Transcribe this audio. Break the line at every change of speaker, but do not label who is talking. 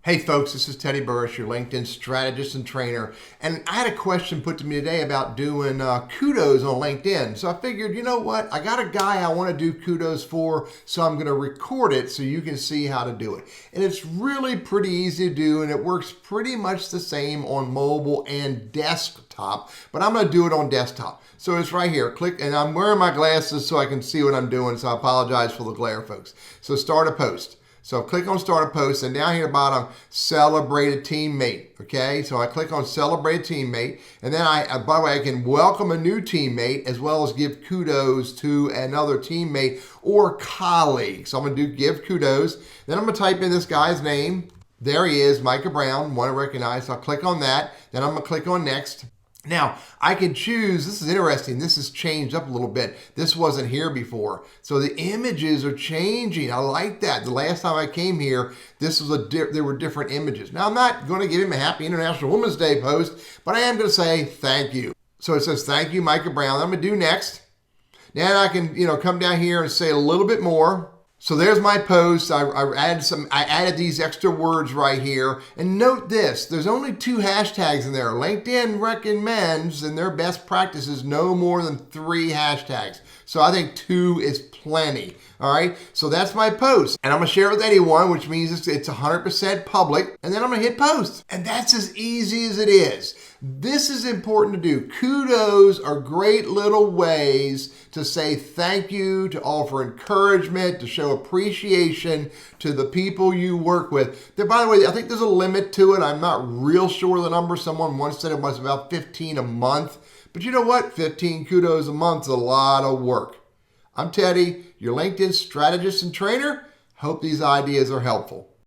Hey folks, this is Teddy Burriss, your LinkedIn strategist and trainer. And I had a question put to me today about doing kudos on LinkedIn. So I figured, you know what? I got a guy I want to do kudos for, so I'm going to record it so you can see how to do it. And it's really pretty easy to do, and it works pretty much the same on mobile and desktop, but I'm going to do it on desktop. So it's right here. Click, and I'm wearing my glasses so I can see what I'm doing, so I apologize for the glare, folks. So start a post. So click on start a post, and down here at the bottom, celebrate a teammate, okay? So I click on celebrate a teammate, and then by the way, I can welcome a new teammate as well as give kudos to another teammate or colleague. So I'm gonna give kudos. Then I'm gonna type in this guy's name. There he is, Micah Brown, one to recognize. So I'll click on that. Then I'm gonna click on next. Now, I can choose, this is interesting, this has changed up a little bit. This wasn't here before. So the images are changing. I like that. The last time I came here, there were different images. Now, I'm not going to give him a Happy International Women's Day post, but I am going to say thank you. So it says, thank you, Micah Brown. I'm going to do next. Now I can, come down here and say a little bit more. So there's my post. I added these extra words right here. And note this, there's only 2 hashtags in there. LinkedIn recommends in their best practices no more than 3 hashtags. So I think 2 is plenty. All right, so that's my post. And I'm gonna share it with anyone, which means it's 100% public. And then I'm gonna hit post. And that's as easy as it is. This is important to do. Kudos are great little ways to say thank you, to offer encouragement, to show appreciation to the people you work with. By the way, I think there's a limit to it. I'm not real sure of the number. Someone once said it was about 15 a month. But you know what? 15 kudos a month is a lot of work. I'm Teddy, your LinkedIn strategist and trainer. Hope these ideas are helpful.